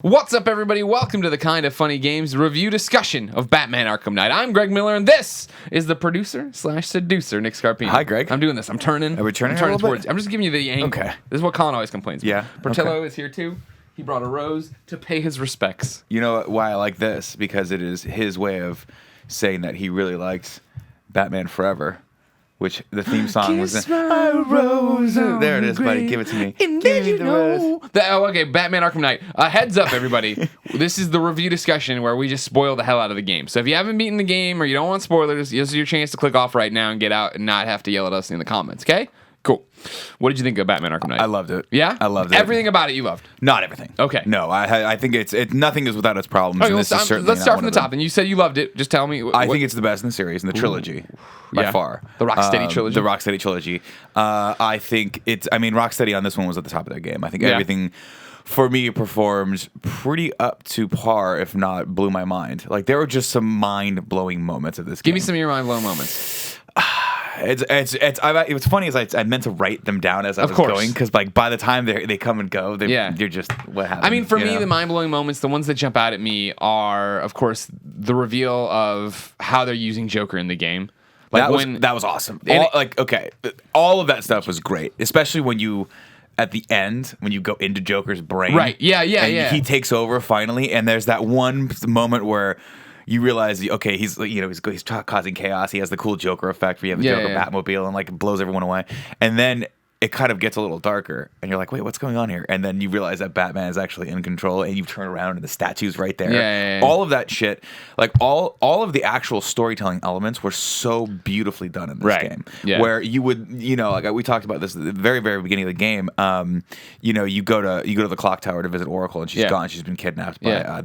What's up, everybody? Welcome to the Kind of Funny Games review discussion of Batman Arkham Knight. I'm Greg Miller, and this is the producer / seducer, Nick Scarpino. Hi, Greg. I'm doing this. I'm turning. Are we turning I'm turning a little towards. bit? I'm just giving you the angle. Okay. This is what Colin always complains about. Yeah, Portillo okay. is here, too. He brought a rose to pay his respects. You know why I like this? Because it is his way of saying that he really likes Batman Forever, which the theme song was. My rose There it is, buddy. Give it to me. And Give me the rose. Okay, Batman Arkham Knight. Heads up, everybody. This is the review discussion where we just spoil the hell out of the game. So if you haven't beaten the game or you don't want spoilers, this is your chance to click off right now and get out and not have to yell at us in the comments, okay? Cool. What did you think of Batman Arkham Knight? I loved it. Yeah? I loved it. Everything about it you loved? Not everything. Okay. No, I think it's nothing is without its problems. Okay, and let's this is certainly start not from one the of them. top. And you said you loved it. Just tell me. I think it's the best in the series, in the trilogy, by Yeah. far. The Rocksteady trilogy? The Rocksteady trilogy. I think Rocksteady on this one was at the top of their game. I think Yeah. everything, for me, performed pretty up to par, if not blew my mind. Like, there were just some mind-blowing moments of this game. Give me some of your mind-blowing moments. It's funny as I meant to write them down as I was course. going, because like by the time they come and go, Yeah. you're just what happened. I mean, for you me, know? the mind-blowing moments, the ones that jump out at me are, of course, the reveal of how they're using Joker in the game. Like that was awesome. And All of that stuff was great, especially when you. At the end, when you go into Joker's brain, Right? Yeah. and he takes over finally, and there's that one moment where you realize, okay, he's causing chaos. He has the cool Joker effect where you have the Joker Batmobile and like blows everyone away, and then it kind of gets a little darker, and you're like, wait, what's going on here? And then you realize that Batman is actually in control, and you turn around and the statue's right there. Yeah. All of that shit, like all of the actual storytelling elements were so beautifully done in this game. Yeah. Where you would, like we talked about this at the very, very beginning of the game. You go to the clock tower to visit Oracle, and she's gone. She's been kidnapped by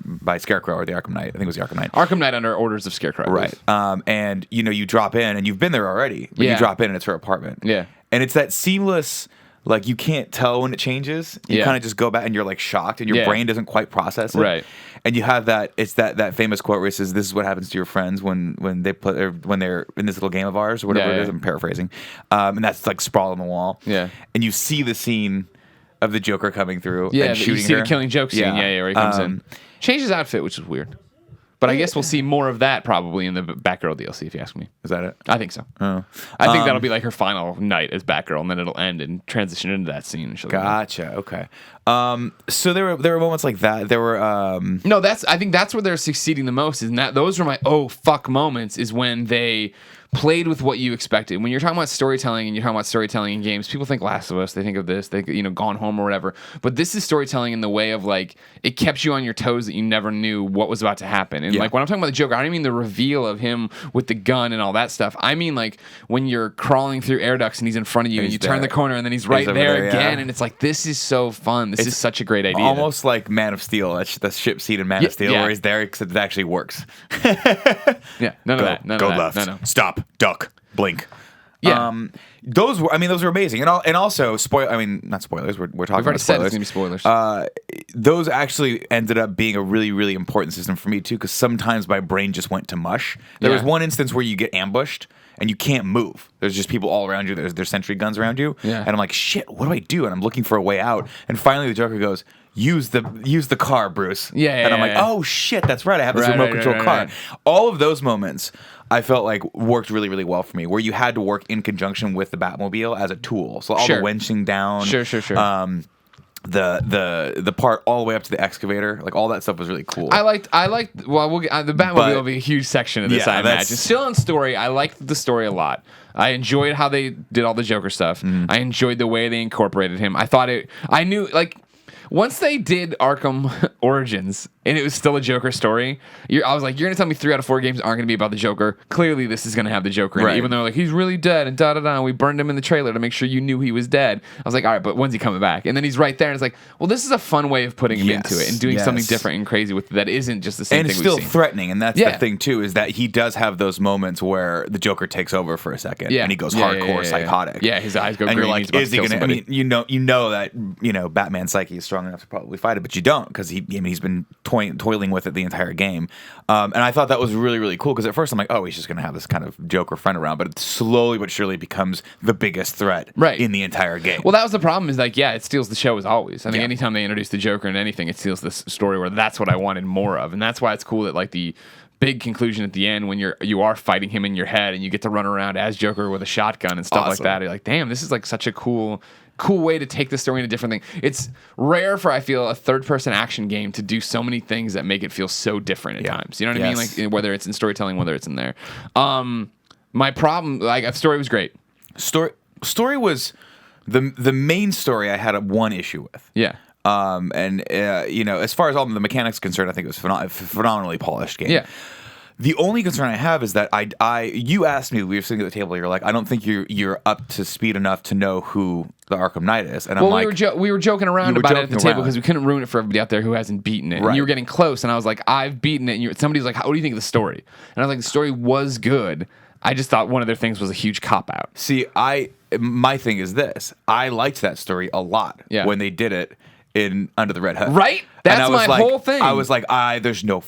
by Scarecrow or the Arkham Knight. I think it was the Arkham Knight. Arkham Knight under orders of Scarecrow. Right. And you drop in, and you've been there already. But you drop in, and it's her apartment. Yeah. And it's that seamless, like you can't tell when it changes. You kind of just go back and you're like shocked, and your brain doesn't quite process it. Right. And you have that famous quote where it says, "This is what happens to your friends when they're in this little game of ours," or whatever it is. I'm paraphrasing. And that's like sprawled on the wall. Yeah. And you see the scene of the Joker coming through and shooting you see her. the killing joke scene. Yeah, where he comes in. Changed his outfit, which is weird. But I guess we'll see more of that probably in the Batgirl DLC, if you ask me. Is that it? I think so. Oh. I think that'll be like her final night as Batgirl, and then it'll end and transition into that scene. And Gotcha. Okay. So there were moments like that. There were. No, I think that's where they're succeeding the most. Is that those were my oh fuck moments. Is when they played with what you expected. When you're talking about storytelling and you're talking about storytelling in games, people think Last of Us. They think of this. They Gone Home or whatever. But this is storytelling in the way of like it kept you on your toes that you never knew what was about to happen. And like when I'm talking about the Joker, I don't mean the reveal of him with the gun and all that stuff. I mean like when you're crawling through air ducts and he's in front of you and you turn the corner and then he's right there again. And it's like, this is so fun. This is such a great idea. Almost like Man of Steel. That's the ship scene in Man of Steel where he's there, except it actually works. Yeah, none of that. Go left. No. Stop. Duck. Blink. Yeah. Those were amazing, and also not spoilers. We're talking We've already about said spoilers. it's gonna be spoilers. Those actually ended up being a really, really important system for me too, because sometimes my brain just went to mush. There was one instance where you get ambushed and you can't move. There's just people all around you. There's sentry guns around you, and I'm like, shit, what do I do? And I'm looking for a way out, and finally the Joker goes, Use the car, Bruce. And I'm like, oh shit, that's right. I have this remote control car. Right. All of those moments I felt like worked really, really well for me, where you had to work in conjunction with the Batmobile as a tool. So all the wenching down. Sure. The part all the way up to the excavator, like all that stuff was really cool. I liked. Well, the Batmobile will be a huge section of this. I imagine. Still on story, I liked the story a lot. I enjoyed how they did all the Joker stuff. I enjoyed the way they incorporated him. I knew like. Once they did Arkham Origins and it was still a Joker story, I was like, you're going to tell me 3 out of 4 games aren't going to be about the Joker. Clearly, this is going to have the Joker in it, even though like he's really dead and and we burned him in the trailer to make sure you knew he was dead. I was like, all right, but when's he coming back? And then he's right there, and it's like, well, this is a fun way of putting him into it and doing something different and crazy with that isn't just the same thing we've seen. And it's still threatening, and that's the thing, too, is that he does have those moments where the Joker takes over for a second, and he goes hardcore psychotic. Yeah, his eyes go green. And you're like, is he going to... I mean, somebody. you know that Batman's psyche is strong enough to probably fight it, but you don't, because he's been toiling with it the entire game. And I thought that was really, really cool because at first I'm like, oh, he's just going to have this kind of Joker friend around. But it slowly but surely becomes the biggest threat in the entire game. Well, that was the problem is like, yeah, it steals the show as always. I think anytime they introduce the Joker in anything, it steals this story where that's what I wanted more of. And that's why it's cool that like the big conclusion at the end when you are fighting him in your head and you get to run around as Joker with a shotgun and stuff like that. You're like, damn, this is like such a cool way to take the story in a different thing. It's rare for, I feel, a third-person action game to do so many things that make it feel so different at times. You know what I mean? Like whether it's in storytelling, whether it's in there. My problem, like, the story was great. Story was the main story I had one issue with. Yeah. As far as all the mechanics are concerned, I think it was a phenomenally polished game. Yeah. The only concern I have is that you asked me, we were sitting at the table, you're like, I don't think you're up to speed enough to know who the Arkham Knight is. And I'm like, we were joking around about it at the table because we couldn't ruin it for everybody out there who hasn't beaten it. Right. And you were getting close, and I was like, I've beaten it. And somebody was like, what do you think of the story? And I was like, the story was good. I just thought one of their things was a huge cop-out. See, my thing is this. I liked that story a lot when they did it in Under the Red Hood. Right? That's my whole thing. I was like, there's no...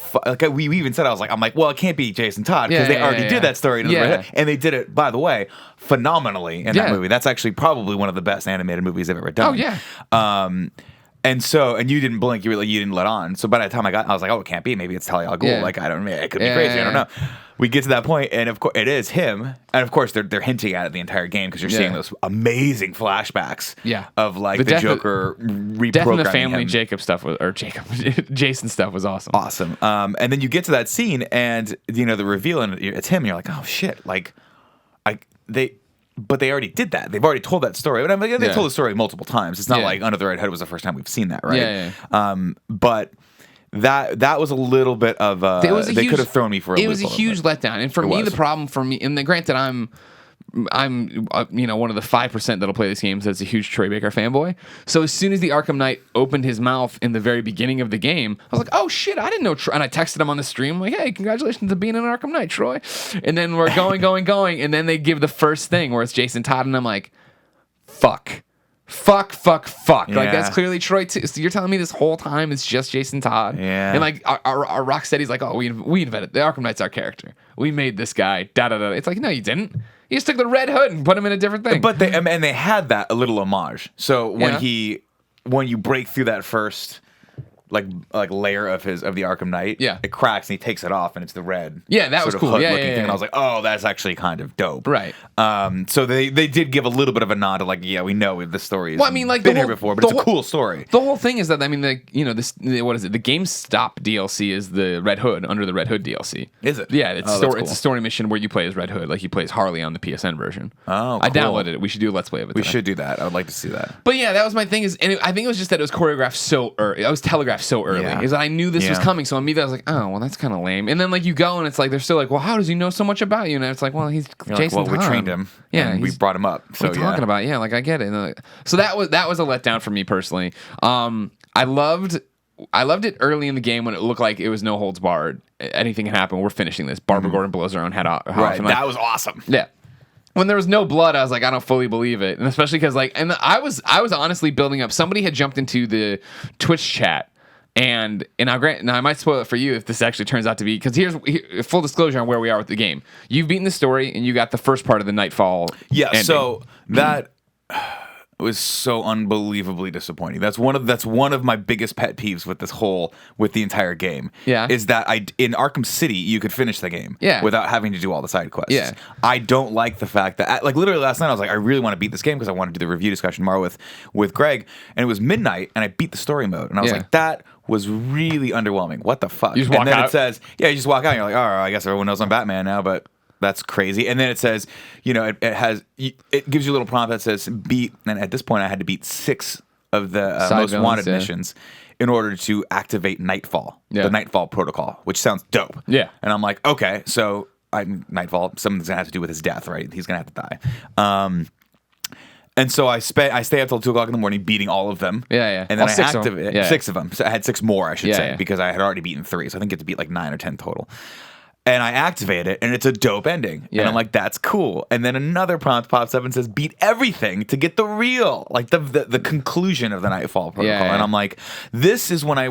we even said, I'm like, well, it can't be Jason Todd because they already did that story in Under the Red Hood. And they did it, by the way, phenomenally in that movie. That's actually probably one of the best animated movies they've ever done. Oh, yeah. And you didn't blink. You didn't let on. So by the time I was like, it can't be. Maybe it's Talia al Ghul. Yeah. Like, it could be crazy. I don't know. We get to that point, and of course, it is him. And of course, they're hinting at it the entire game because you're seeing those amazing flashbacks of like the Joker reprogramming Death in the Family him. Jason stuff was awesome. Awesome. And then you get to that scene, and the reveal, and it's him. And you're like, oh shit! Like, But they already did that. They've already told that story. And they told the story multiple times. It's not like Under the Red Hood was the first time we've seen that, right? But that was a little bit of they could have thrown me for a loop. It was a huge letdown. And for me, the problem for me, and granted, I'm one of the 5% that'll play this game that's a huge Troy Baker fanboy. So as soon as the Arkham Knight opened his mouth in the very beginning of the game, I was like, oh shit, I didn't know Troy. And I texted him on the stream like, hey, congratulations on being an Arkham Knight, Troy. And then we're going, and then they give the first thing where it's Jason Todd, and I'm like, fuck. Yeah. Like, that's clearly Troy too. So you're telling me this whole time it's just Jason Todd? Yeah. And like our Rocksteady's like, oh, we invented the Arkham Knight's our character. We made this guy. Da da da. It's like, no, you didn't. You just took the Red Hood and put him in a different thing. But they had that a little homage. So when you break through that first like layer of the Arkham Knight, it cracks and he takes it off and it's the red. Yeah, that was cool. Yeah. Thing. And I was like, oh, that's actually kind of dope. Right. So they did give a little bit of a nod to like, yeah, we know the story has been here before, but it's a cool story. The whole thing is that, I mean, what is it? The GameStop DLC is the Red Hood under the Red Hood DLC. Is it? Yeah, it's a story mission where you play as Red Hood, like he plays Harley on the PSN version. Oh, cool. I downloaded it. We should do a Let's Play of it. We should do that. I would like to see that. But yeah, that was my thing. I think it was just that it was choreographed so early. I was telegraphed so early. Yeah. Is that I knew this was coming, so immediately I was like, oh, well, that's kind of lame. And then like you go and it's like they're still like, well, how does he know so much about you? And it's like, well, he's Jason Todd. We trained him. Yeah, and we brought him up. So what are you talking about? Yeah, like I get it. So that was a letdown for me personally. I loved it early in the game when it looked like it was no holds barred. Anything can happen. We're finishing this. Barbara Gordon blows her own head off. Right, that was awesome. Yeah. When there was no blood, I was like, I don't fully believe it, and especially because I was honestly building up. Somebody had jumped into the Twitch chat. And now I might spoil it for you if this actually turns out to be, because here's full disclosure on where we are with the game. You've beaten the story and you got the first part of the Nightfall. Yeah, ending. So that was so unbelievably disappointing. That's one of my biggest pet peeves with the entire game. Yeah, is that in Arkham City you could finish the game without having to do all the side quests. Yeah, I don't like the fact that like literally last night I was like, I really want to beat this game because I want to do the review discussion tomorrow with Greg, and it was midnight and I beat the story mode and I was like, that was really underwhelming. What the fuck? You just walk out? It says, you just walk out and you're like, all right, I guess everyone knows I'm Batman now, but that's crazy. And then it says, it gives you a little prompt that says beat, and at this point I had to beat 6 of the most wanted missions in order to activate Nightfall, the Nightfall protocol, which sounds dope. Yeah. And I'm like, okay, so Nightfall, something's gonna have to do with his death, right? He's gonna have to die. And so I stay up till 2 o'clock in the morning beating all of them. Yeah. And then I activate 6 of them. So I had 6 more, I should say, because I had already beaten 3. So I think you have to beat like 9 or 10 total. And I activate it, and it's a dope ending. Yeah. And I'm like, that's cool. And then another prompt pops up and says, beat everything to get the real, like the conclusion of the Nightfall protocol. Yeah. And I'm like, this is when I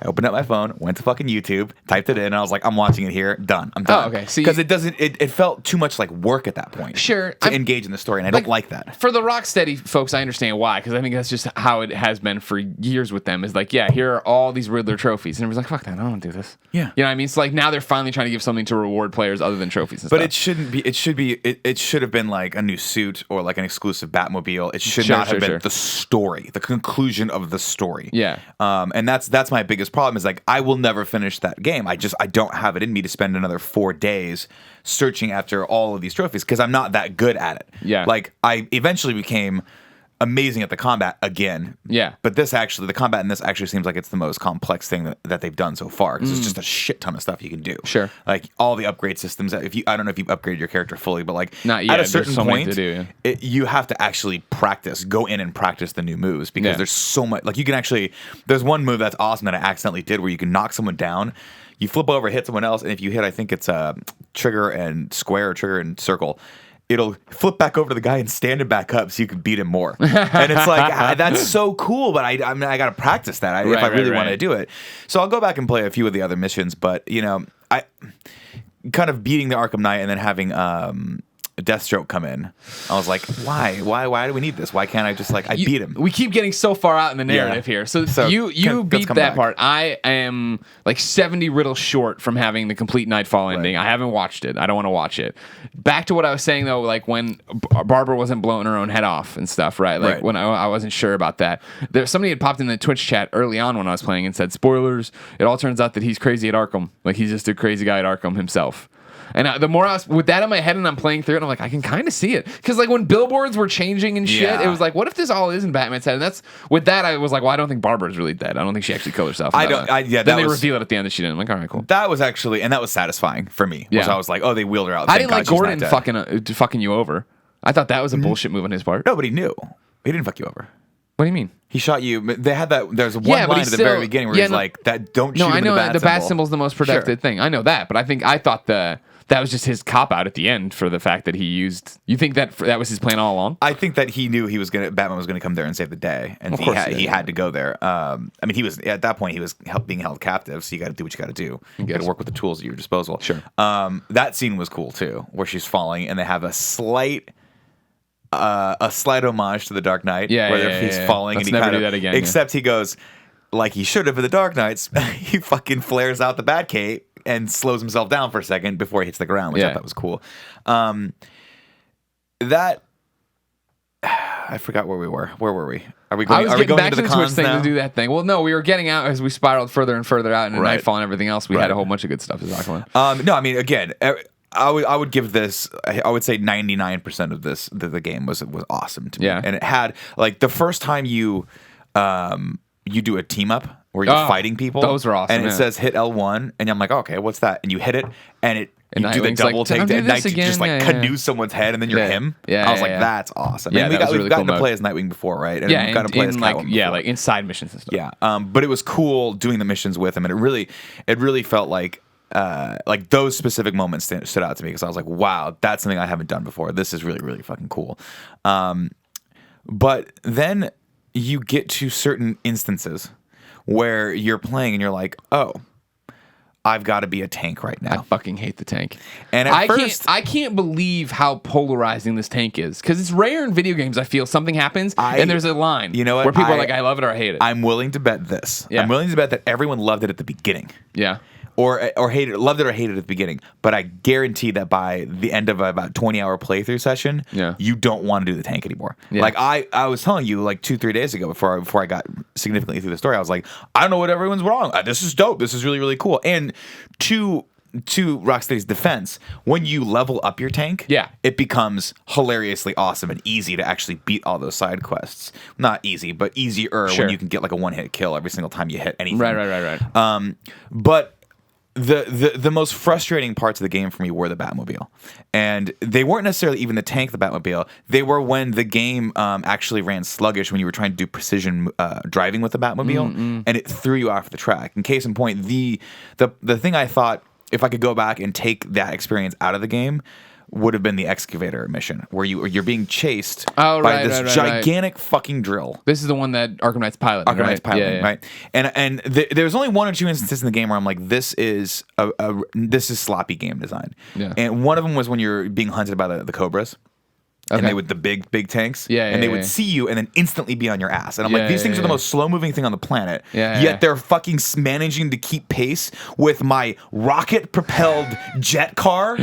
opened up my phone, went to fucking YouTube, typed it in, and I was like, I'm watching it here, done. I'm done. Oh, okay. Because it felt too much like work at that point. Sure. To engage in the story, and I don't like that. For the Rocksteady folks, I understand why, because I think that's just how it has been for years with them. Is like, yeah, here are all these Riddler trophies. And everyone's like, fuck that, I don't want to do this. Yeah. You know what I mean? It's like now they're finally trying to give something to reward players other than trophies and but stuff. it shouldn't be. It should have been like a new suit or like an exclusive Batmobile. It should not have been the story, the conclusion of the story. Yeah. And that's my biggest problem is like I will never finish that game. I don't have it in me to spend another 4 days searching after all of these trophies because I'm not that good at it. Yeah. Like I eventually became amazing at the combat again. Yeah. But the combat in this actually seems like it's the most complex thing that they've done so far because it's just a shit ton of stuff you can do. Sure. Like all the upgrade systems. I don't know if you've upgraded your character fully, but like not yet. At a certain point, to do, you have to actually go in and practice the new moves because there's so much. Like you can actually, there's one move that's awesome that I accidentally did where you can knock someone down. You flip over, hit someone else, and if you hit, I think it's trigger and square or trigger and circle, it'll flip back over to the guy and stand him back up so you can beat him more. And it's like, that's so cool, but I got to practice that if I really want to do it. So I'll go back and play a few of the other missions, but, I kind of beating the Arkham Knight and then having Deathstroke come in. I was like, why do we need this? Why can't I just I beat him? We keep getting so far out in the narrative here. So you beat that part. I am like 70 riddles short from having the complete Nightfall ending. I haven't watched it. I don't want to watch it. Back to what I was saying though, like when Barbara wasn't blowing her own head off and stuff, right? Like when I wasn't sure about that. Somebody had popped in the Twitch chat early on when I was playing and said, spoilers, it all turns out that he's crazy at Arkham. Like he's just a crazy guy at Arkham himself. And the more I was with that in my head and I'm playing through it, I'm like, I can kind of see it. Because like when billboards were changing and shit, it was like, what if this all is in Batman's head? And that's with that, I was like, well, I don't think Barbara's really dead. I don't think she actually killed herself. Then they reveal it at the end that she didn't. I'm like, all right, cool. That was actually, and that was satisfying for me. Yeah. I was like, oh, they wheeled her out. I didn't like Gordon fucking you over. I thought that was a bullshit move on his part. Nobody knew. He didn't fuck you over. What do you mean? He shot you. They had that. There's one line at the very beginning where he's like, "That don't shoot." No, I know the bat symbol's the most protected thing. I know that, but I thought that was just his cop out at the end for the fact that he used. You think that was his plan all along? I think that he knew Batman was gonna come there and save the day, and he had to go there. I mean, he was at that point he was being held captive, so you got to do what you got to do. You got to work with the tools at your disposal. Sure. That scene was cool too, where she's falling, and they have a slight homage to the Dark Knight, where he's falling. Let's and he never do that again. Except he goes like he should have in the Dark Knights. He fucking flares out the Batcave and slows himself down for a second before he hits the ground, which I thought was cool. That I forgot where we were. Where were we? Are we going? I was getting back into to the Twitch cons thing now? to do that thing. Well, no, we were getting out as we spiraled further and further out into Nightfall and everything else. We had a whole bunch of good stuff to talk about. No, I mean, again, I would give this. I would say 99% of this. The game was awesome to me. Yeah, and it had like the first time you do a team up where you're fighting people. Those are awesome. And it says hit L1, and I'm like, okay, what's that? And you hit it, and you do the double take, and just canoe someone's head, and then you're him. Yeah, I was like, that's awesome. Yeah, and we've gotten to play as Nightwing before, right? And we've gotten to play as Catwoman before. like inside missions and stuff. Yeah, but it was cool doing the missions with him, and it really felt like those specific moments stood out to me because I was like, wow, that's something I haven't done before. This is really, really fucking cool. But then you get to certain instances where you're playing and you're like, oh, I've got to be a tank right now. I fucking hate the tank. And I can't believe how polarizing this tank is because it's rare in video games. I feel something happens and there's a line where people are like, I love it or I hate it. I'm willing to bet this. Yeah. I'm willing to bet that everyone loved it at the beginning. Yeah. Or loved it or hated it at the beginning. But I guarantee that by the end of about 20-hour playthrough session, you don't want to do the tank anymore. Yeah. Like I was telling you like 2-3 days ago before I got significantly through the story, I was like, I don't know what everyone's wrong. This is dope. This is really, really cool. And to Rocksteady's defense, when you level up your tank, it becomes hilariously awesome and easy to actually beat all those side quests. Not easy, but easier when you can get like a one-hit kill every single time you hit anything. Right. But the most frustrating parts of the game for me were the Batmobile, and they weren't necessarily even the tank, the Batmobile. They were when the game actually ran sluggish when you were trying to do precision driving with the Batmobile, and it threw you off the track. In case in point, the thing I thought if I could go back and take that experience out of the game, would have been the excavator mission, where you're being chased by this gigantic fucking drill. This is the one that Arkham Knight's piloting. Knight's piloting, right? And there's only one or two instances in the game where I'm like, this is sloppy game design. Yeah. And one of them was when you're being hunted by the Cobras. And they with the big tanks, and they would see you and then instantly be on your ass. And I'm like, these things are the most slow-moving thing on the planet. Yet they're fucking managing to keep pace with my rocket-propelled jet car.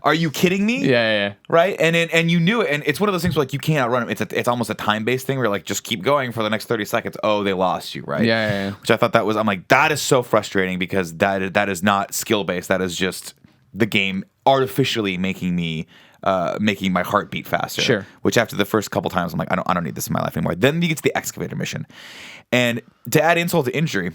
Are you kidding me? Yeah. Right? And you knew it. And it's one of those things where like you can't outrun them. It's almost a time-based thing where like just keep going for the next 30 seconds. Oh, they lost you, right? Yeah. Which I thought I'm like, that is so frustrating because that is not skill-based. That is just the game artificially making my heart beat faster. Sure. Which after the first couple times, I'm like, I don't need this in my life anymore. Then you get to the excavator mission. And to add insult to injury,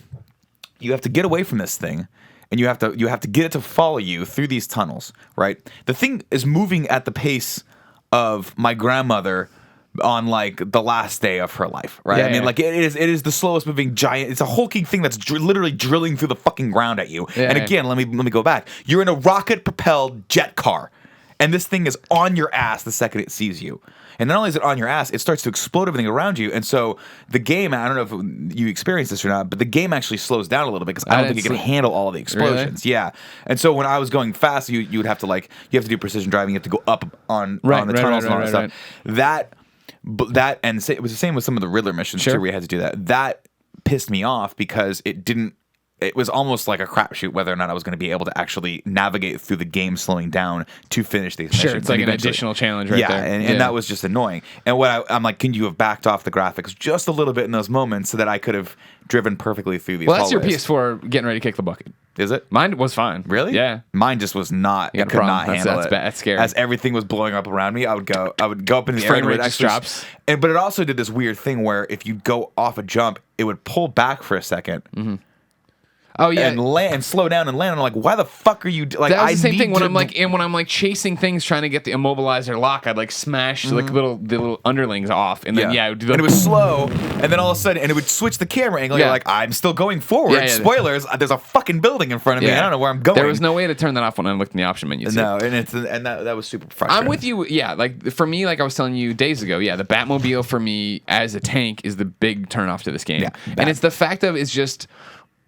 you have to get away from this thing. And you have to get it to follow you through these tunnels, right? The thing is moving at the pace of my grandmother on like the last day of her life, right? I mean, like it is the slowest moving giant. It's a hulking thing that's literally drilling through the fucking ground at you. And again, let me go back. You're in a rocket propelled jet car. And this thing is on your ass the second it sees you. And not only is it on your ass, it starts to explode everything around you. And so the game, I don't know if you experienced this or not, but the game actually slows down a little bit because I don't think it can handle all of the explosions. Really? Yeah. And so when I was going fast, you would have to you have to do precision driving. You have to go up on the tunnels and all that stuff. That and it was the same with some of the Riddler missions too, where you had to do that. That pissed me off because it was almost like a crapshoot whether or not I was going to be able to actually navigate through the game slowing down to finish these missions. It's like an additional challenge right there. And that was just annoying. And I'm like, can you have backed off the graphics just a little bit in those moments so that I could have driven perfectly through these hallways? Well, that's your PS4 getting ready to kick the bucket. Is it? Mine was fine. Really? Yeah. Mine just was not. It could not handle it. That's scary. As everything was blowing up around me, I would go up in the air and it would actually drops. But it also did this weird thing where if you go off a jump, it would pull back for a second. Mm-hmm. Oh yeah, and slow down and land. I'm like, why the fuck are you like? That was the same thing when I'm like chasing things, trying to get the immobilizer lock. I'd like smash the little underlings off, and then and it was slow, and then all of a sudden, and it would switch the camera angle. You're like, I'm still going forward. Spoilers, there's a fucking building in front of me. I don't know where I'm going. There was no way to turn that off when I looked in the option menu. No, and that was super frustrating. I'm with you. Yeah, like for me, like I was telling you days ago. Yeah, the Batmobile for me as a tank is the big turnoff to this game, and it's the fact of it's just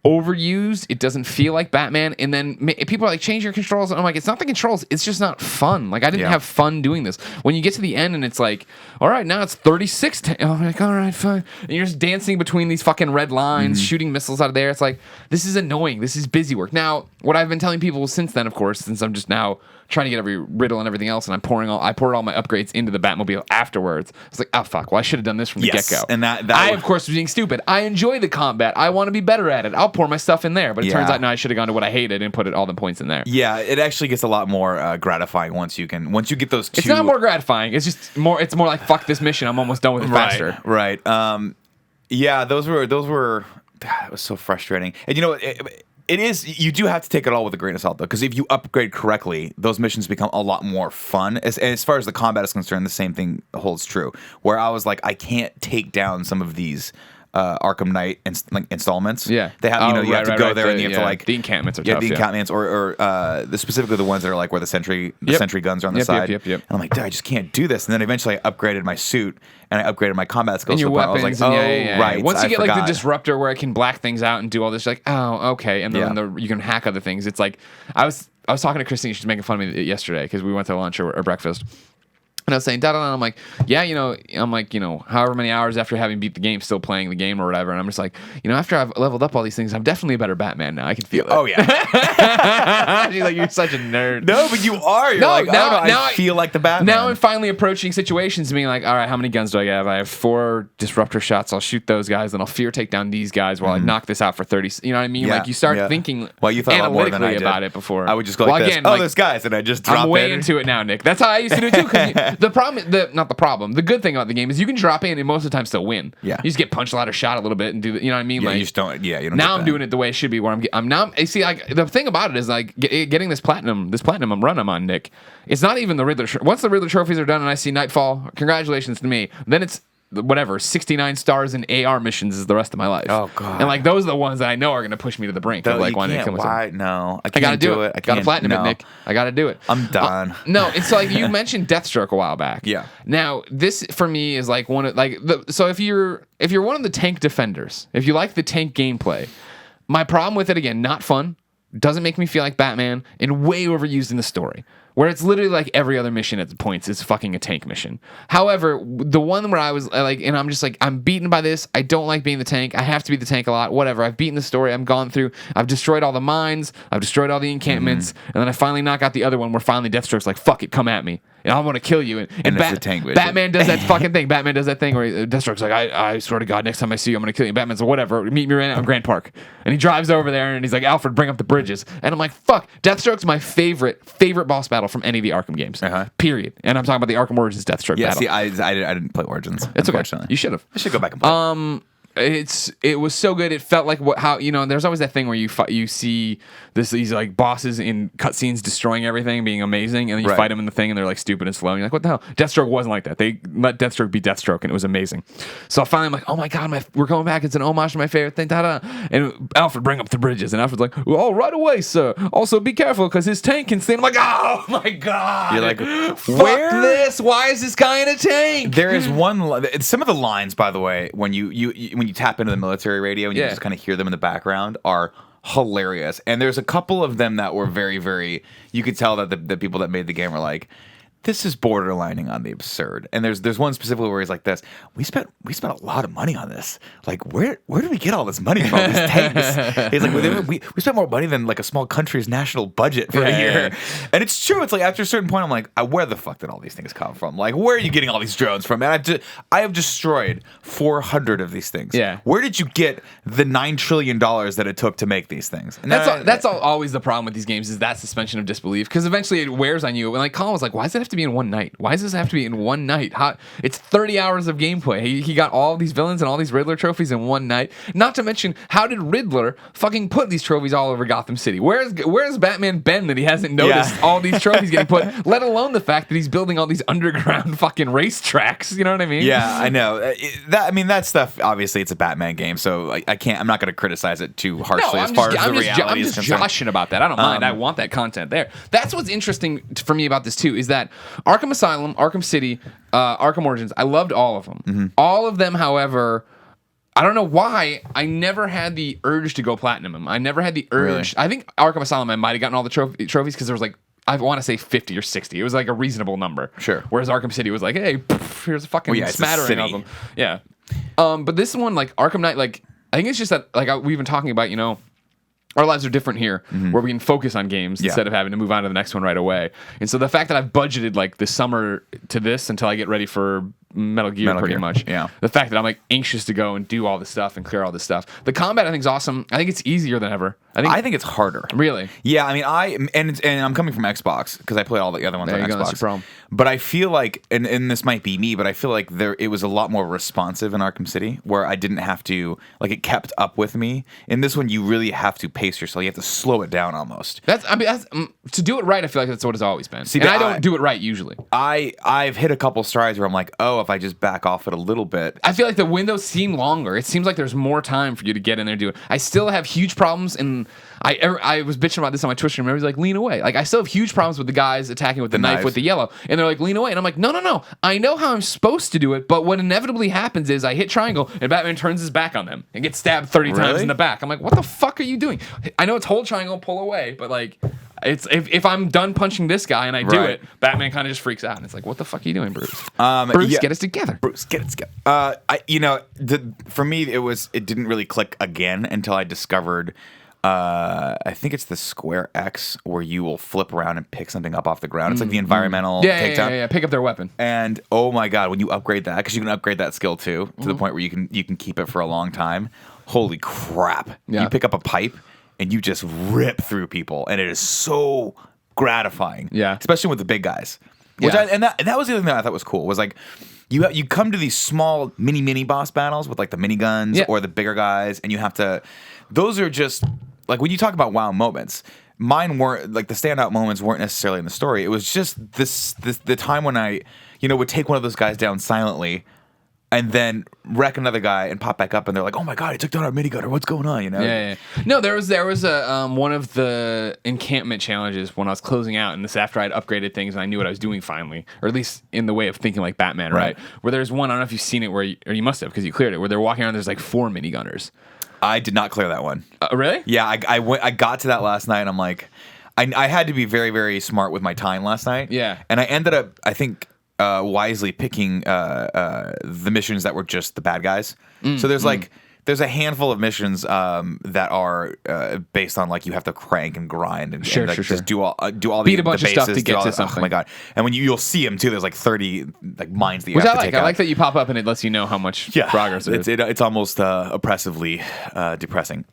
overused. It doesn't feel like Batman. And then people are like, change your controls. And I'm like, it's not the controls. It's just not fun. Like I didn't have fun doing this. When you get to the end and it's like, all right, now it's 36. I'm like, all right, fine. And you're just dancing between these fucking red lines, shooting missiles out of there. It's like, this is annoying. This is busy work. Now, what I've been telling people since then, of course, since I'm just now trying to get every riddle and everything else, and I poured all my upgrades into the Batmobile afterwards. It's like, oh fuck, well I should have done this from the get-go. And I of course was being stupid. I enjoy the combat. I want to be better at it. I'll pour my stuff in there. But it turns out now I should have gone to what I hated and put all the points in there. Yeah, it actually gets a lot more gratifying once you get those two. It's not more gratifying. It's just more. It's more like fuck this mission. I'm almost done with it faster. Right. Yeah, those were. It was so frustrating. And you know it is. You do have to take it all with a grain of salt, though, because if you upgrade correctly, those missions become a lot more fun. As far as the combat is concerned, the same thing holds true. Where I was like, I can't take down some of these Arkham Knight installments. Yeah, they have you have to go there and you have to like the encampments are tough. The encampments or specifically the ones that are like where the sentry guns are on the side. Yep. And I'm like, dude, I just can't do this. And then eventually I upgraded my suit and I upgraded my combat skills. And your weapons. I was like, right. Once you get like the disruptor where I can black things out and do all this, you're like, oh, okay. And then you can hack other things. It's like I was talking to Christine. She's making fun of me yesterday because we went to lunch or breakfast. And I was saying, and I'm like, however many hours after having beat the game, still playing the game or whatever. And I'm just like, after I've leveled up all these things, I'm definitely a better Batman now. I can feel it. Oh, yeah. She's like, you're such a nerd. No, but you are. You're I feel like the Batman. Now I'm finally approaching situations being like, all right, how many guns do I have? I have 4 disruptor shots. I'll shoot those guys, and I'll fear take down these guys while I knock this out for 30. You know what I mean? Yeah, like you start thinking you thought analytically about it before. I would just go like this. Those guys, and I just drop I'm way into it now, Nick. That's how I used to do it too. The good thing about the game is you can drop in and most of the time still win. Yeah. You just get punched out or shot a little bit and do you know what I mean? Yeah, like, you just don't. Yeah, you don't. Now I'm doing it the way it should be. Where I'm now. See, like the thing about it is like getting this platinum run I'm on, Nick. It's not even the Riddler. Once the Riddler trophies are done and I see Nightfall, congratulations to me. Then it's whatever 69 stars in AR missions is the rest of my life. Oh god! And like those are the ones that I know are going to push me to the brink of like wanting to kill myself. Why? No, I gotta do it. I gotta platinum it, Nick. I gotta do it. I'm done. No, it's like you mentioned Deathstroke a while back. Yeah. Now this for me is like one of so if you're one of the tank defenders, if you like the tank gameplay, my problem with it again, not fun, doesn't make me feel like Batman, and way overused in the story. Where it's literally like every other mission at the points is fucking a tank mission. However, the one where I was like, and I'm just like, I'm beaten by this. I don't like being the tank. I have to be the tank a lot. Whatever. I've beaten the story. I've gone through. I've destroyed all the mines. I've destroyed all the encampments. And then I finally knock out the other one where finally Deathstroke's like, fuck it, come at me. And I want to kill you. And it's the tank mission. Batman does that fucking thing. Batman does that thing where Deathstroke's like, I swear to God, next time I see you, I'm going to kill you. And Batman's like, whatever. Meet me right now in Grant Park. And he drives over there and he's like, Alfred, bring up the bridges. And I'm like, fuck. Deathstroke's my favorite boss battle from any of the Arkham games. Period. And I'm talking about the Arkham Origins Deathstroke battle. See, I didn't play Origins. It's okay. You should have. I should go back and play. It was so good. It felt like there's always that thing where you see these like bosses in cutscenes destroying everything, being amazing, and then you fight them in the thing and they're like stupid and slow. And you're like, what the hell? Deathstroke wasn't like that. They let Deathstroke be Deathstroke and it was amazing. So finally I'm like, oh my God, we're going back. It's an homage to my favorite thing. Da-da. And Alfred, bring up the bridges. And Alfred's like, well, right away, sir. Also be careful because his tank can stand. I'm like, oh my God. You're like, fuck this. Why is this guy in a tank? There is some of the lines, by the way, when you tap into the military radio and you just kind of hear them in the background are hilarious. And there's a couple of them that were very, very, you could tell that the people that made the game were like, this is borderlining on the absurd. And there's one specifically where he's like this, we spent a lot of money on this. Like, where did we get all this money from? These tanks? He's like, we spent more money than like a small country's national budget for a year. And it's true. It's like after a certain point, I'm like, where the fuck did all these things come from? Like, where are you getting all these drones from? And I have destroyed 400 of these things. Yeah. Where did you get the $9 trillion that it took to make these things? And that's always the problem with these games is that suspension of disbelief, because eventually it wears on you. And like Colin was like, why does it have to be in one night? Why does this have to be in one night? It's 30 hours of gameplay. He got all these villains and all these Riddler trophies in one night. Not to mention, how did Riddler fucking put these trophies all over Gotham City? Where's Batman been that he hasn't noticed all these trophies getting put? Let alone the fact that he's building all these underground fucking racetracks. You know what I mean? Yeah, I know. That stuff. Obviously, it's a Batman game, so I can't. I'm not going to criticize it too harshly as far as the reality is concerned. I'm just joshing about that. I don't mind. I want that content there. That's what's interesting for me about this too. Is that Arkham Asylum, Arkham City, Arkham Origins, I loved all of them. Mm-hmm. All of them, however, I don't know why, I never had the urge to go platinum them. I never had the urge. Really? I think Arkham Asylum, I might have gotten all the trophies because there was like, I want to say 50 or 60. It was like a reasonable number. Sure. Whereas Arkham City was like, hey, here's a fucking smattering of them. Yeah. But this one, like Arkham Knight, like, I think it's just that, like, we've been talking about, our lives are different here, where we can focus on games instead of having to move on to the next one right away. And so the fact that I've budgeted like this summer to this until I get ready for Metal Gear pretty much. Yeah. The fact that I'm like anxious to go and do all this stuff and clear all this stuff. The combat I think is awesome. I think it's easier than ever. I think it's harder. Really? Yeah. I mean, and I'm coming from Xbox because I play all the other ones on Xbox. That's your problem. But I feel like, and this might be me, but I feel like it was a lot more responsive in Arkham City, where I didn't have to, like, it kept up with me. In this one, you really have to pace yourself. You have to slow it down almost. That's to do it right. I feel like that's what it's always been. See, and I don't do it right usually. I've hit a couple strides where I'm like, oh, if I just back off it a little bit. I feel like the windows seem longer. It seems like there's more time for you to get in there and do it. I still have huge problems, and I was bitching about this on my Twitch stream. Everybody's like, lean away. Like, I still have huge problems with the guys attacking with the knife with the yellow, and they're like, lean away. And I'm like, no. I know how I'm supposed to do it, but what inevitably happens is I hit triangle, and Batman turns his back on them and gets stabbed 30 times in the back. I'm like, what the fuck are you doing? I know it's hold triangle, pull away, but like, it's if I'm done punching this guy and I do it, Batman kind of just freaks out, and it's like, what the fuck are you doing, Bruce? Bruce, get us together. Bruce, get us together. For me, it didn't really click again until I discovered. I think it's the square X where you will flip around and pick something up off the ground. It's like the environmental takedown. Yeah. Pick up their weapon. And oh my god, when you upgrade that, because you can upgrade that skill too to the point where you can keep it for a long time. Holy crap! Yeah. You pick up a pipe and you just rip through people, and it is so gratifying. Yeah, especially with the big guys. Which that was the other thing that I thought was cool. Was like you come to these small mini boss battles with like the miniguns or the bigger guys, and you have to. Those are just like when you talk about wow moments. Mine weren't like the standout moments weren't necessarily in the story. It was just the time when I would take one of those guys down silently, and then wreck another guy and pop back up, and they're like, "Oh my god, he took down our minigunner. What's going on?" You know? Yeah. No, there was a one of the encampment challenges when I was closing out, and this after I'd upgraded things and I knew what I was doing finally, or at least in the way of thinking like Batman, right? Where there's one, I don't know if you've seen it, or you must have because you cleared it, where they're walking around. There's like 4 minigunners. I did not clear that one. Really? Yeah, I got to that last night, and I'm like, I had to be very, very smart with my time last night. Yeah. And I ended up, I think, wisely picking the missions that were just the bad guys. So there's a handful of missions that are based on like you have to crank and grind and, just do all beat a bunch of stuff to get to something. Oh my god! And when you'll see them too, there's like 30 like mines that you have to take take out. I like that you pop up and it lets you know how much progress it is. It's almost oppressively depressing.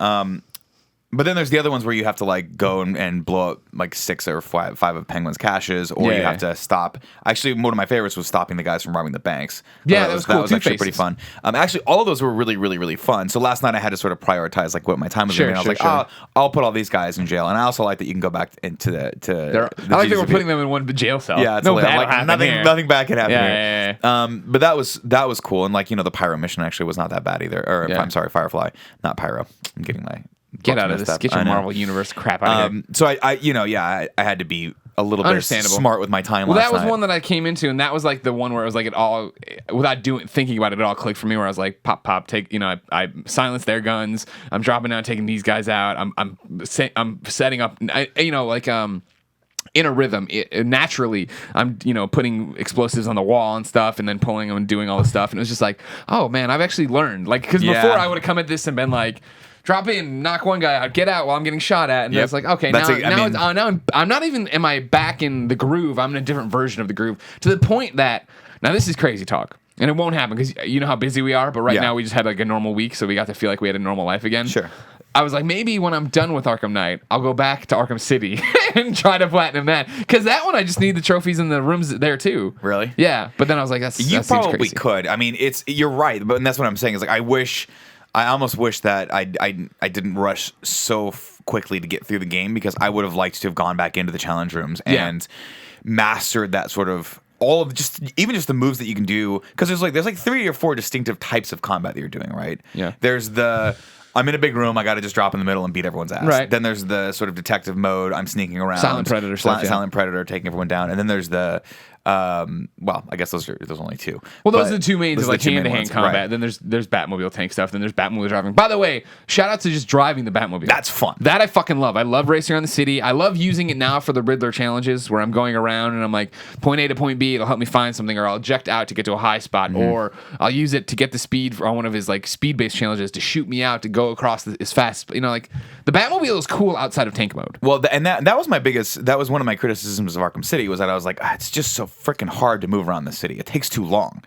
But then there's the other ones where you have to like go and blow up like 6 or 5 of Penguin's caches, or you have to stop. Actually, one of my favorites was stopping the guys from robbing the banks. Yeah, that was cool. That was actually pretty fun. Actually, all of those were really, really, really fun. So last night I had to sort of prioritize like what my time was. I was like, I'll put all these guys in jail, and I also like that you can go back into the I like that we're putting them in one jail cell. Yeah, it's no bad. Nothing bad can happen here. Yeah. But that was cool, and like the Pyro mission actually was not that bad either. Or I'm sorry, Firefly, not Pyro. I'm getting my get out of this. Get your Marvel Universe crap out of here. So I had to be a little bit smart with my time. Well, that was one that I came into, and that was like the one where it was like it all, without thinking about it, it all clicked for me. Where I was like, pop, take. I silenced their guns. I'm dropping down, taking these guys out. I'm setting up. In a rhythm, naturally, I'm putting explosives on the wall and stuff, and then pulling them and doing all this stuff. And it was just like, oh man, I've actually learned. Like, because before I would have come at this and been like, drop in, knock one guy out, get out while I'm getting shot at. And it's like, okay, now I'm not even, am I back in the groove? I'm in a different version of the groove, to the point that, now this is crazy talk, and it won't happen because you know how busy we are, but right now we just had like a normal week, so we got to feel like we had a normal life again. Sure. I was like, maybe when I'm done with Arkham Knight, I'll go back to Arkham City and try to platinum that. Because that one, I just need the trophies in the rooms there too. Really? Yeah. But then I was like, you probably could. I mean, you're right, but that's what I'm saying. Is like, I almost wish that I didn't rush so quickly to get through the game, because I would have liked to have gone back into the challenge rooms and mastered that sort of all of just the moves that you can do. Because there's like 3 or 4 distinctive types of combat that you're doing, right? Yeah. There's I'm in a big room, I got to just drop in the middle and beat everyone's ass. Right. Then there's the sort of detective mode, I'm sneaking around. Silent Predator stuff. Silent Predator, taking everyone down. And then there's the, well, I guess those only 2. Well, those are the 2 mains, like hand-to-hand combat. Right. Then there's Batmobile tank stuff. Then there's Batmobile driving. By the way, shout out to just driving the Batmobile. That's fun. That I fucking love. I love racing around the city. I love using it now for the Riddler challenges, where I'm going around and I'm like, point A to point B, it'll help me find something, or I'll eject out to get to a high spot, or I'll use it to get the speed on one of his like speed-based challenges to shoot me out to go across as fast. Like the Batmobile is cool outside of tank mode. Well, that was one of my criticisms of Arkham City, was that I was like, it's just so freaking hard to move around the city. It takes too long.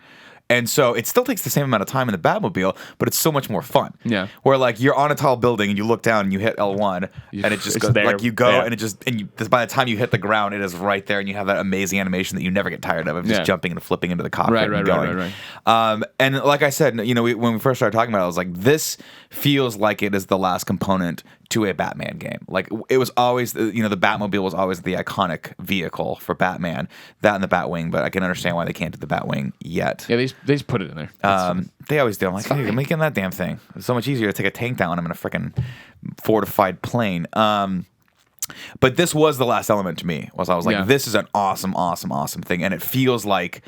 And so it still takes the same amount of time in the Batmobile, but it's so much more fun. Yeah. Where like you're on a tall building and you look down and you hit L1 and it just goes there. like you go and it just, and by the time you hit the ground, it is right there, and you have that amazing animation that you never get tired of just jumping and flipping into the cockpit and going. Right. And like I said, when we first started talking about it, I was like, this feels like it is the last component to a Batman game. Like it was always, the Batmobile was always the iconic vehicle for Batman. That and the Batwing, but I can understand why they can't do the Batwing yet. Yeah, they just put it in there. They always do. I'm like, hey, I'm making that damn thing. It's so much easier to take a tank down. I'm in a freaking fortified plane. But this was the last element to me. I was like, this is an awesome, awesome, awesome thing, and it feels like.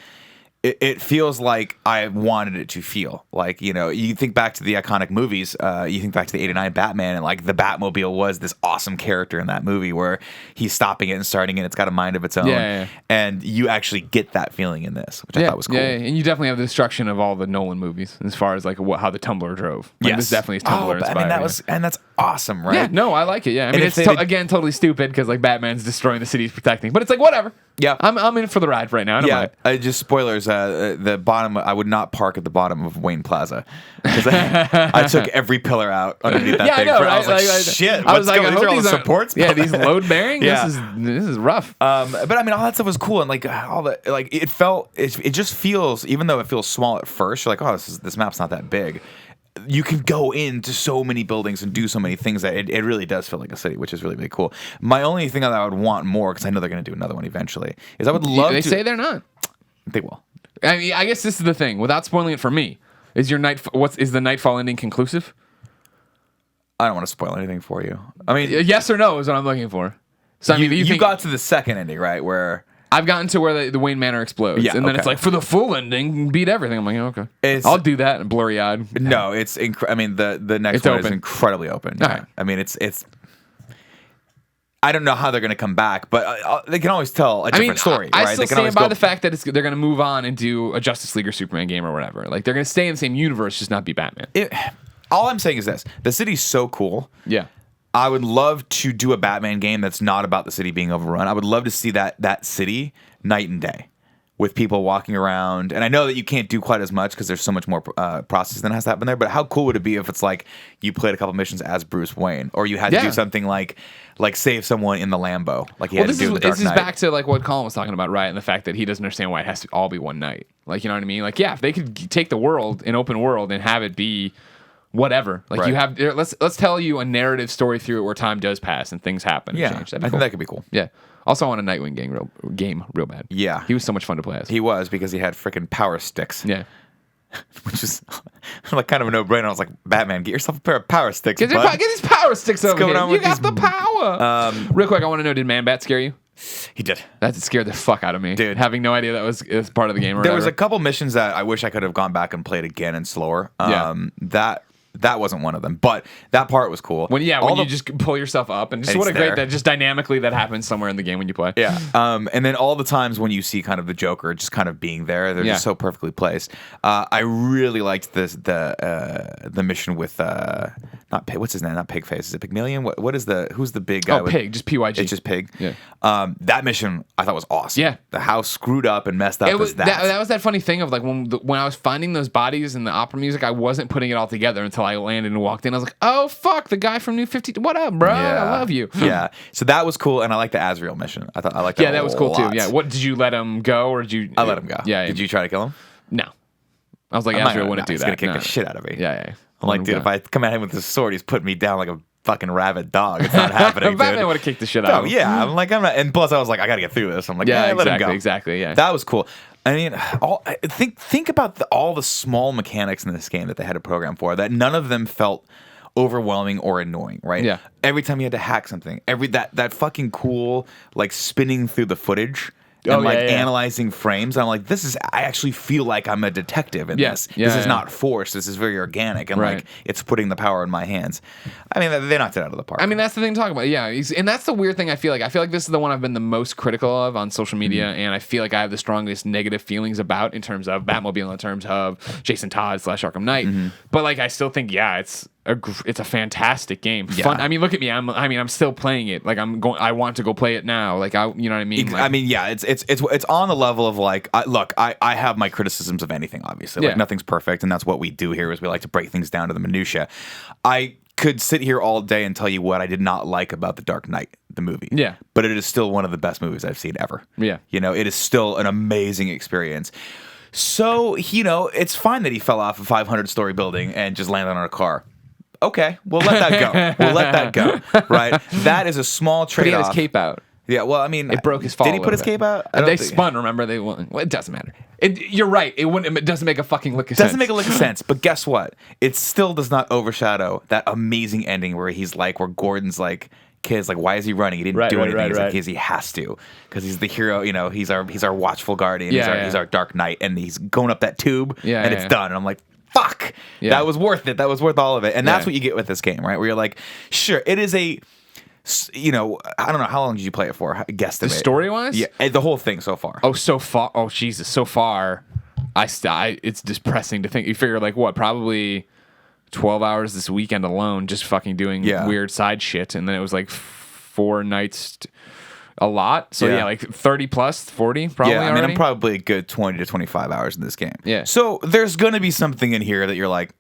It feels like I wanted it to feel. Like, you think back to the iconic movies, you think back to the 89 Batman, and like the Batmobile was this awesome character in that movie where he's stopping it and starting it. It's got a mind of its own. And you actually get that feeling in this, which I thought was cool. Yeah, and you definitely have the destruction of all the Nolan movies as far as like how the Tumbler drove. Like, this definitely is Tumbler inspired. And that's awesome, right? Yeah, no, I like it. Yeah, I mean, it's again totally stupid because like Batman's destroying the city he's protecting, but it's like whatever. Yeah, I'm in for the ride right now. I don't mind. Just spoilers. The bottom. I would not park at the bottom of Wayne Plaza because I took every pillar out underneath that thing. I know. I was like, shit. I was like, these are all the supports. Yeah, these load bearing. This is rough. But I mean, all that stuff was cool, and like all the it just feels, even though it feels small at first, you're like, oh, this map's not that big. You can go into so many buildings and do so many things that it really does feel like a city, which is really, really cool. My only thing that I would want more, because I know they're going to do another one eventually, is I would love They say they're not. They will. I mean, I guess this is the thing. Without spoiling it for me, is the Nightfall ending conclusive? I don't want to spoil anything for you. I mean, yes or no is what I'm looking for. So I mean, you got to the second ending, right? Where I've gotten to where the Wayne Manor explodes, and then it's like, for the full ending, beat everything. I'm like, okay, I'll do that. blurry-eyed. No, it's I mean, the next one is incredibly open. Yeah. Right. I mean, it's. I don't know how they're going to come back, but they can always tell a different story. I right? still stand by the fact that they're going to move on and do a Justice League or Superman game or whatever. Like, they're going to stay in the same universe, just not be Batman. All I'm saying is this: the city's so cool. Yeah. I would love to do a Batman game that's not about the city being overrun. I would love to see that city night and day with people walking around. And I know that you can't do quite as much because there's so much more process than has to happen there. But how cool would it be if it's like you played a couple missions as Bruce Wayne, or you had to do something like save someone in the Lambo, like you had to do in the Dark Knight. This is back to like what Colin was talking about, right? And the fact that he doesn't understand why it has to all be one night. Like, you know what I mean? Like, yeah, if they could take the world, an open world, and have it be whatever. Like, you have, let's tell you a narrative story through it where time does pass and things happen. Yeah, and change. I think that could be cool. Yeah. Also, I want a Nightwing game real bad. Yeah. He was so much fun to play as. He was, because he had freaking power sticks. Yeah. Which is like kind of a no-brainer. I was like, Batman, get yourself a pair of power sticks. Get these power sticks over here. You got the power. Real quick, I want to know, did Man-Bat scare you? He did. That scared the fuck out of me. Dude. Having no idea that was part of the game or There whatever. was a couple missions that I wish I could have gone back and played again and slower. That wasn't one of them, but that part was cool. When you just pull yourself up, and just what a great that just dynamically that happens somewhere in the game when you play. Yeah. And then all the times when you see kind of the Joker just kind of being there, they're just so perfectly placed. I really liked the mission with not Pig. What's his name? Not Pigface. Is it Pygmalion? Who's the big guy? Pig. Just PYG. It's just Pig. Yeah. That mission I thought was awesome. Yeah. The how screwed up and messed up is that. That was that funny thing of like when I was finding those bodies in the opera music, I wasn't putting it all together until I landed and walked in. I was like, oh fuck, the guy from New 50. What up, bro? Yeah. I love you. Yeah. So that was cool, and I like the Azrael mission. I liked that. Yeah, that was cool too. Yeah. What did you let him go, or did you? I let him go. Yeah. Did you try to kill him? No. I was like, Azrael wouldn't do that. He's gonna kick the shit out of me. Yeah. I'm like, dude, if I come at him with this sword, he's putting me down like a fucking rabid dog. It's not happening. Batman would have kicked the shit out of him. Yeah. I'm not. And plus, I was like, I gotta get through this. I'm like, let him go. Exactly. Yeah. That was cool. I mean, think about all the small mechanics in this game that they had a program for. That none of them felt overwhelming or annoying, right? Yeah. Every time you had to hack something, that fucking cool like spinning through the footage and analyzing frames. I'm like, I actually feel like I'm a detective in this. This is not forced. This is very organic, and like it's putting the power in my hands. I mean, they knocked it out of the park. I mean, that's the thing to talk about. Yeah, and that's the weird thing. I feel like this is the one I've been the most critical of on social media, and I feel like I have the strongest negative feelings about in terms of Batmobile, in terms of Jason Todd / Arkham Knight. But like, I still think, it's a fantastic game. Fun. I mean, look at me. I'm still playing it. Like, I want to go play it now. Like, you know what I mean? Like, I mean, yeah. It's on the level of like, I have my criticisms of anything. Obviously, like nothing's perfect, and that's what we do here. Is we like to break things down to the minutia. I could sit here all day and tell you what I did not like about The Dark Knight, the movie. Yeah. But it is still one of the best movies I've seen ever. Yeah. You know, it is still an amazing experience. So, you know, it's fine that he fell off a 500-story building and just landed on a car. Okay, we'll let that go. Right? That is a small trade-off. But he had his cape out. Yeah, well, I mean, it broke his fall. Did he put his cape out? They spun. Remember, they won. Well, it doesn't matter. You're right. It doesn't make a fucking lick of sense. Doesn't make a lick of sense. But guess what? It still does not overshadow that amazing ending where where Gordon's like, kids, like, why is he running? He didn't do anything. He's like, he has to, because he's the hero. You know, he's our watchful guardian. He's our Dark Knight, and he's going up that tube, and it's done. And I'm like, fuck, that was worth it. That was worth all of it. And that's what you get with this game, right? Where you're like, sure, it is a. You know, I don't know, how long did you play it for? Guesstimate. The story wise? Yeah, the whole thing so far. Oh, so far. Oh, Jesus, so far. It's depressing to think. You figure, like, what, probably 12 hours this weekend alone, just fucking doing weird side shit, and then it was like 4 nights. A lot. So like 30 plus, 40 probably. Yeah, I mean, already. I'm probably a good 20 to 25 hours in this game. Yeah. So there's gonna be something in here that you're like,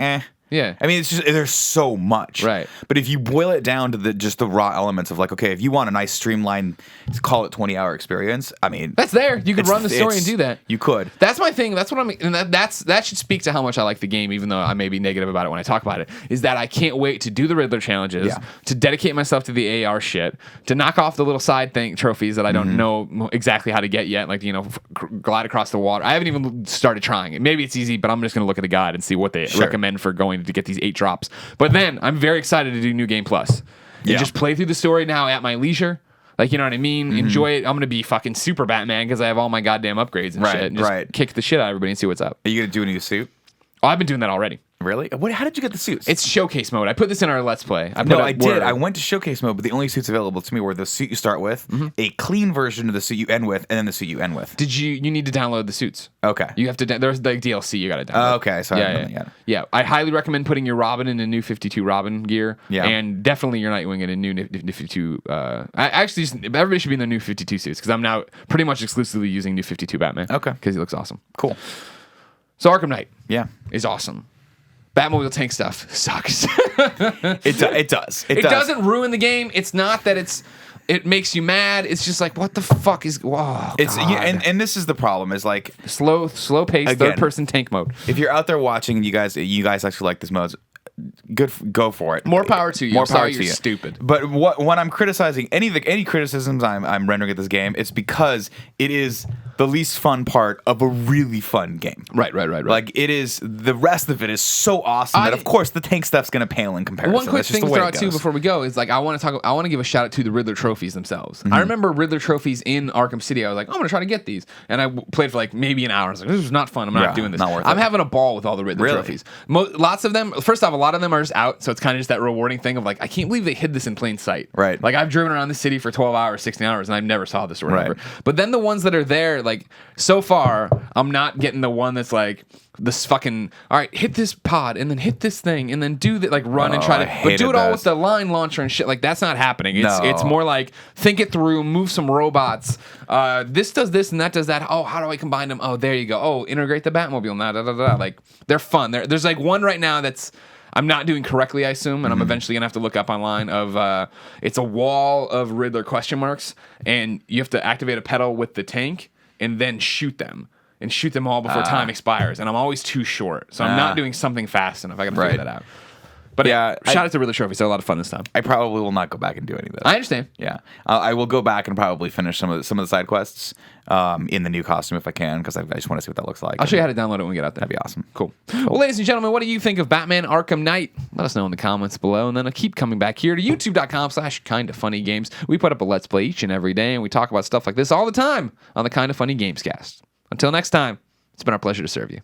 Yeah. I mean, it's just there's so much. Right. But if you boil it down to just the raw elements of like, okay, if you want a nice streamlined, call it 20-hour experience, I mean, that's there. You could run the story and do that. You could. That's my thing. That's what I mean. And that should speak to how much I like the game, even though I may be negative about it when I talk about it. Is that I can't wait to do the Riddler challenges, to dedicate myself to the AR shit, to knock off the little side thing trophies that I don't know exactly how to get yet, like glide across the water. I haven't even started trying it. Maybe it's easy, but I'm just gonna look at the guide and see what they recommend for going to get these 8 drops. But then I'm very excited to do New Game Plus and just play through the story now at my leisure. Like, you know what I mean? Enjoy it. I'm going to be fucking super Batman because I have all my goddamn upgrades and shit. And just kick the shit out of everybody and see what's up. Are you going to do a new suit? Oh, I've been doing that already. Really? How did you get the suits? It's showcase mode. I put this in our Let's Play. I did. I went to showcase mode, but the only suits available to me were the suit you start with, a clean version of the suit you end with, and then the suit you end with. You need to download the suits. Okay. You have to. There's like DLC you got to download. Okay. So yeah. I highly recommend putting your Robin in a new 52 Robin gear. Yeah. And definitely your Nightwing in a new 52. Everybody should be in the new 52 suits because I'm now pretty much exclusively using new 52 Batman. Okay. Because he looks awesome. Cool. So Arkham Knight. Yeah. Is awesome. Batmobile tank stuff sucks. It does. It doesn't ruin the game. It's not that it makes you mad. It's just like, what the fuck is? Whoa, and this is the problem. Is like slow pace, third person tank mode. If you're out there watching, and you guys actually like this mode. Go for it. More power to you. More power to you. you. Stupid. But when I'm criticizing any criticisms I'm rendering at this game, it's because it is the least fun part of a really fun game. Right. Like it is. The rest of it is so awesome that of course the tank stuff's gonna pale in comparison. One quick thing to throw out too before we go is like I want to give a shout out to the Riddler trophies themselves. I remember Riddler trophies in Arkham City. I was like, I'm gonna try to get these, and I played for like maybe an hour. I was like, this is not fun. I'm not doing this. Not worth I'm it. having a ball with all the Riddler trophies. Lots of them. First off, a lot of them are just out, so it's kind of just that rewarding thing of like, I can't believe they hid this in plain sight. Right. Like I've driven around the city for 12 hours, 16 hours, and I never saw this or whatever. Right. But then the ones that are there, like so far, I'm not getting the one that's like this fucking, all right, hit this pod and then hit this thing and then do that, like run and try to, but do it all with the line launcher and shit. Like that's not happening. It's more like think it through, move some robots. This does this and that does that. Oh, how do I combine them? Oh, there you go. Oh, integrate the Batmobile. Nah. Like they're fun. There's like one right now that's I'm not doing correctly, I assume, and I'm eventually gonna have to look up online of it's a wall of Riddler question marks, and you have to activate a pedal with the tank and then shoot them all before time expires. And I'm always too short, so I'm not doing something fast enough. I gotta figure that out. But shout out to Riddler trophies. They're a lot of fun this time. I probably will not go back and do any of this. I understand. Yeah, I will go back and probably finish some of the side quests in the new costume if I can, because I just want to see what that looks like. I'll show you how to download it when we get out there. That'd be awesome. Cool. Well, ladies and gentlemen, what do you think of Batman Arkham Knight? Let us know in the comments below, and then I'll keep coming back here to youtube.com/kindafunnygames. We put up a Let's Play each and every day, and we talk about stuff like this all the time on the Kinda Funny Games cast. Until next time, it's been our pleasure to serve you.